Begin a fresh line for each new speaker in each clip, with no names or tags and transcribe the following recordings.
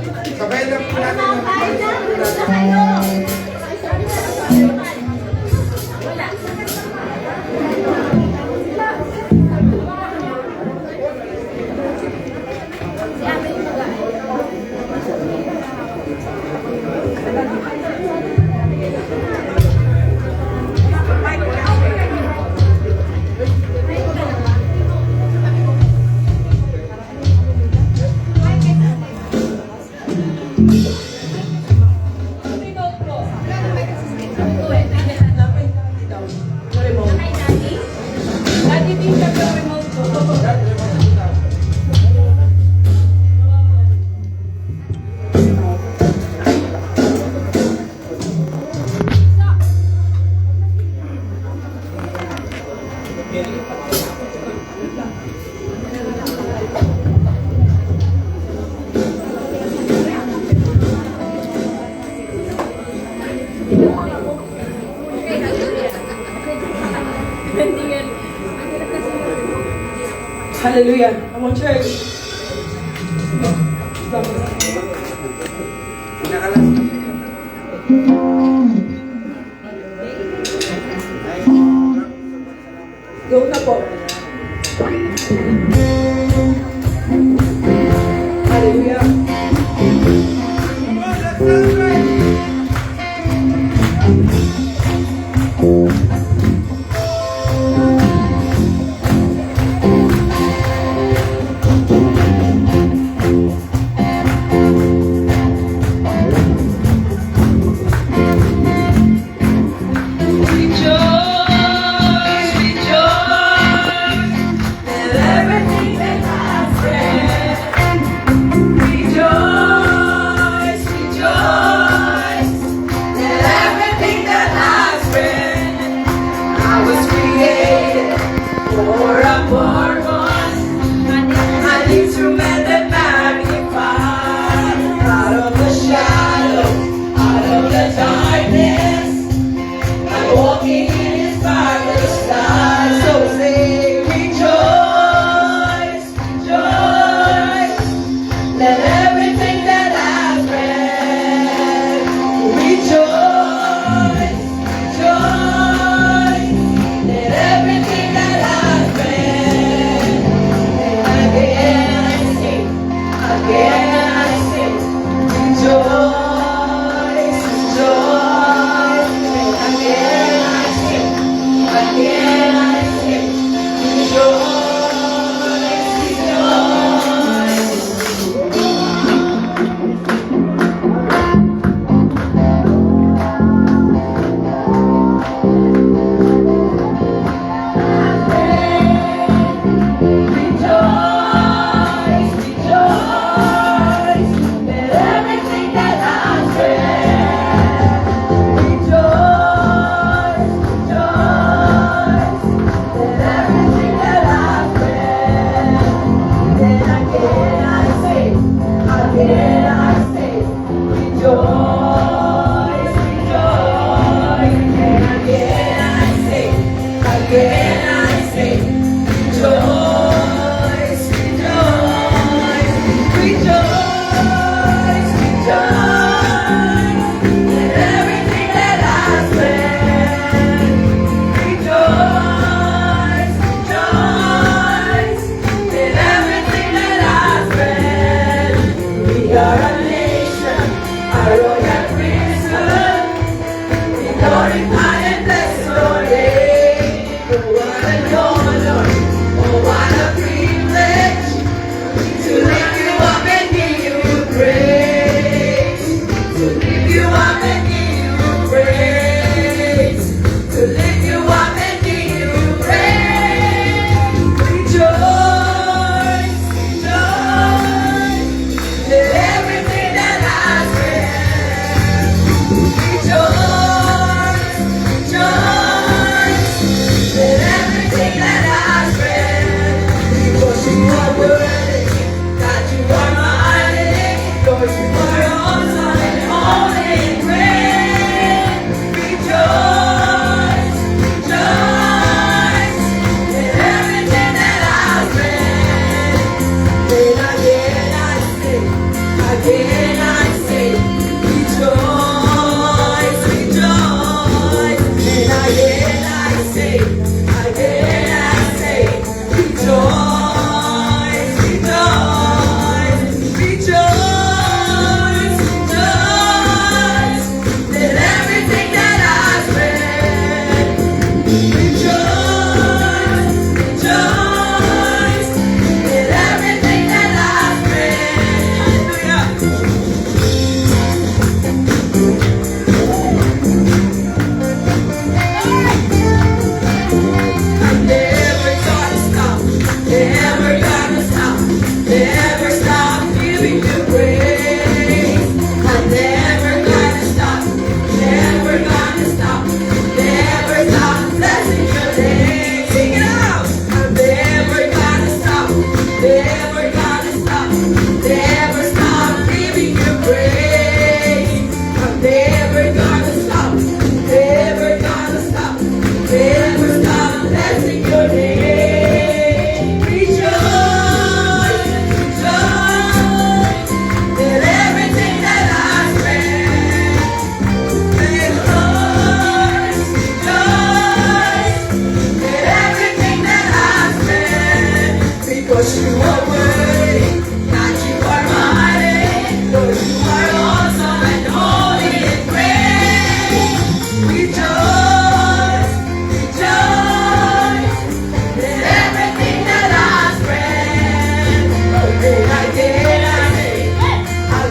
Sabay lang po natin.
Hallelujah. Come on, church. Go na po. Hallelujah.
Everything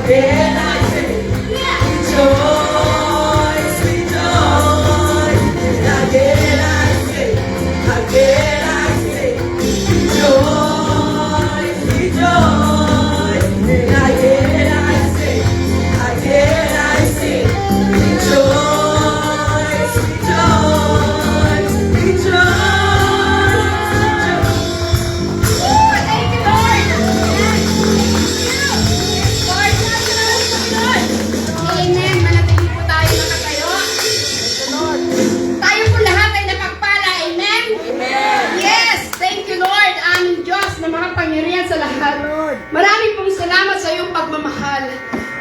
again I say, rejoice, rejoice. And again I say, rejoice, rejoice. And again I say, rejoice, rejoice, rejoice.
Thank you, Lord. Lord, Lord. Amen. Manatili po tayo nakatayo. Tayo po lahat ay napagpala. Amen? Yes. Thank you, Lord. Aming Diyos na makapangyarihan sa lahat. Maraming pong salamat sa iyong pagmamahal,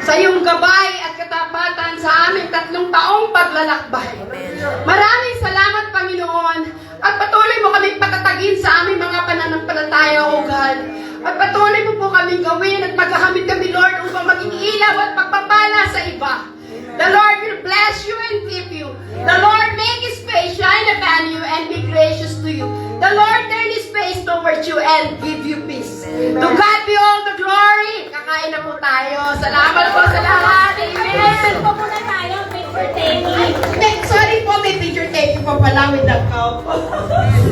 sa iyong gabay at katapatan sa aming 3 taong paglalakbay. Maraming salamat, Panginoon, at patuloy mo kaming patatagin sa aming mga pananampalataya, O God. At patuloy mo po kaming gawin at magkakamit kami, Lord, upang maging ilaw at pagpapala sa iba. The Lord will bless you and keep you. The Lord make His face shine upon you and be gracious to you. The Lord turn His face towards you and give you peace. To God be all the glory. Kakain na po tayo. Salamat po sa lahat. Amen.
Po muna tayo, picture taking.
Sorry po, may picture taking po pala with the cup.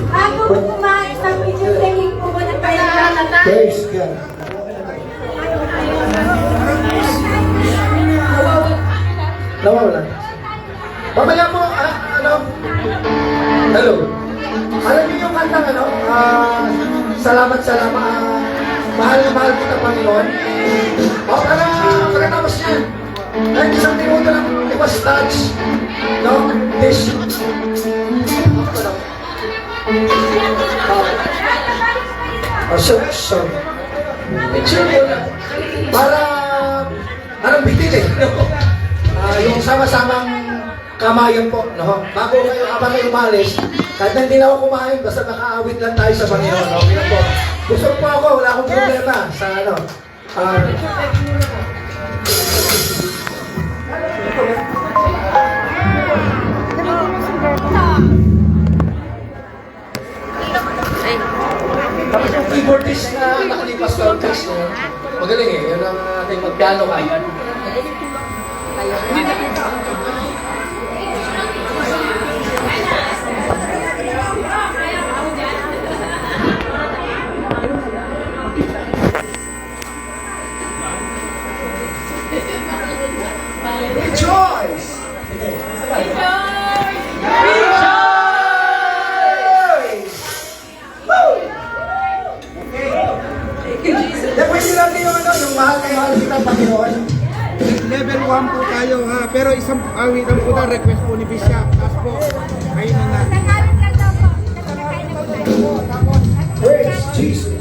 Bago po kumain sa picture taking po muna tayo.
Praise God. Nawawala. Mamaya mo, hello. Alam niyo yung kantang salamat, mahal na mahal kita, Panginoon. O, pagkatapos niyan, kahit isang minuto lang, it was touch. No? This. Sorry. Picture mo lang. Para, anong bitin yung sama-samang kamayan po, no? Bago kayo umalis, kahit na hindi na ako kumain, basta nakaawit lang tayo sa Panginoon, no? Okay po. Gusto po ako, wala akong problema sa keyboardist na nakalipas na orkes, no? Magaling eh, yun ang ating magpiano ka. Rejoice! Pwede natin yung mahal na mahal kita, Panginoon.
Level 1 po tayo ha, pero isang awitan po na request po ni Bishop. Tapos po, kayo na na.
Nagawin lang daw po. Nagkakain na po tayo.
Praise Jesus.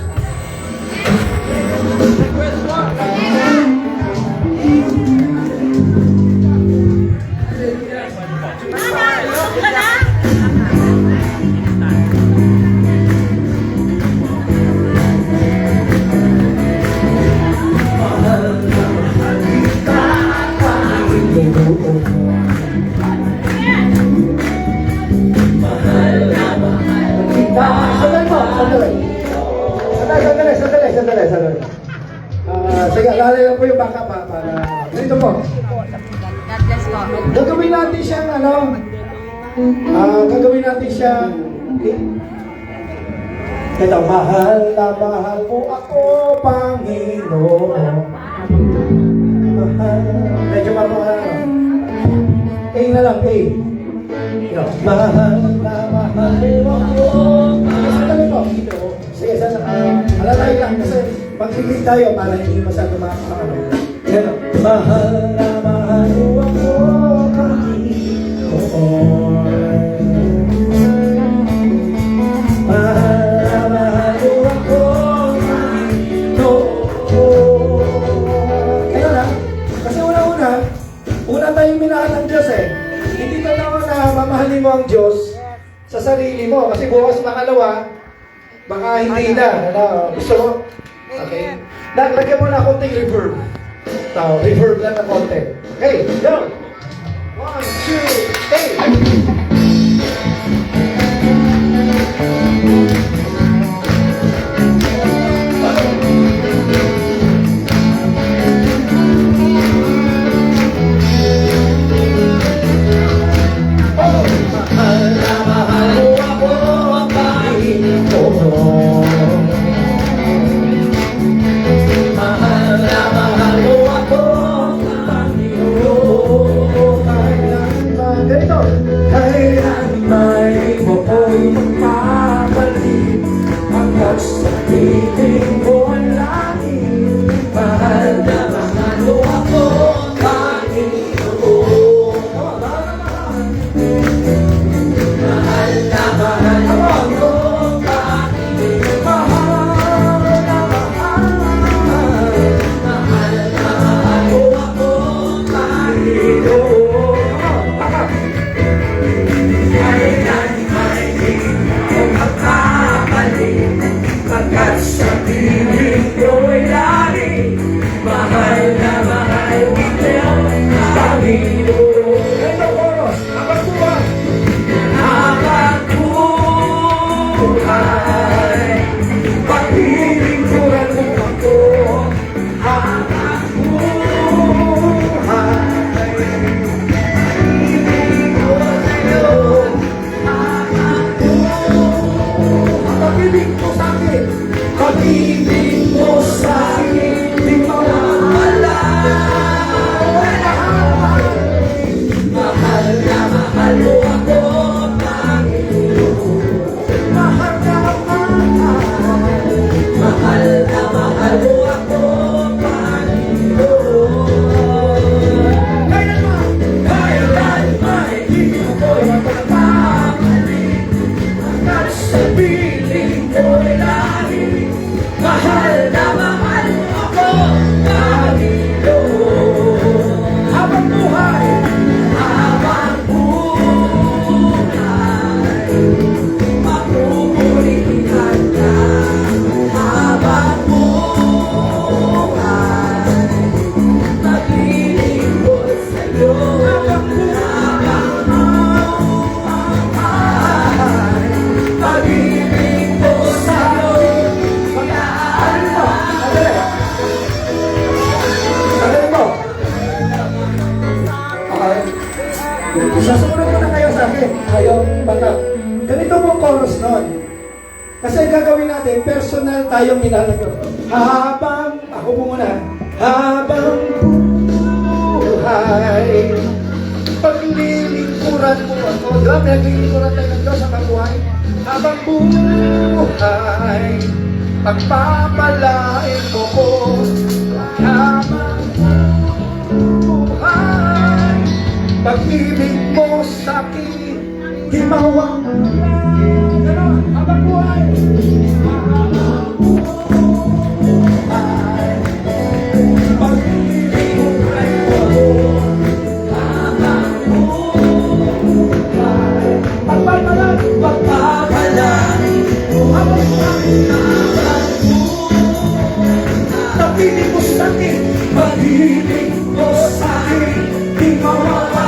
Sandali. Sige, lalay lang po yung baka pa para... Dito po. Gagawin natin siyang gagawin natin siyang... Ito, mahal na mahal po ako, Panginoon. Mahal... Medyo mapang A na lang, A. Mahal na mahal po ako. Sandali po. Sige, alalay lang kasi magpipig tayo para hindi masyado makakamagal. Yan, mahal na mahal ako, Panginoon. Mahal na mahal ako, Panginoon. Kaya na, kasi una tayong minahal ng Diyos eh. Hindi ka naman na mamahalin mo ang Diyos sa sarili mo. Kasi bukas makalawa, baka hindi na. Gusto mo? Okay. Lagyan mo na konting reverb. Reverb lang na konti. Okay, go! 1, 2, 3. Sasunod mo na kayo sa akin. Kayo, baka. Ganito mo chorus nun. Kasi gagawin natin, personal tayong nilalagay. Habang, ako mo muna, habang buhay, paglilingkuran mo ako. Diba, paglilingkuran tayo ng Diyos sa kabuhay. Habang buhay, pagpapalain mo ko. Habang buhay, pag-ibig mo sa akin, di mawawala. Ganon, habang buhay. Habang buhay, pag-ibig mo kay ko. Habang buhay, pagpapalain mo. Habang buhay, pag-ibig mo sa akin, pag-ibig mo sa akin, di mawawala.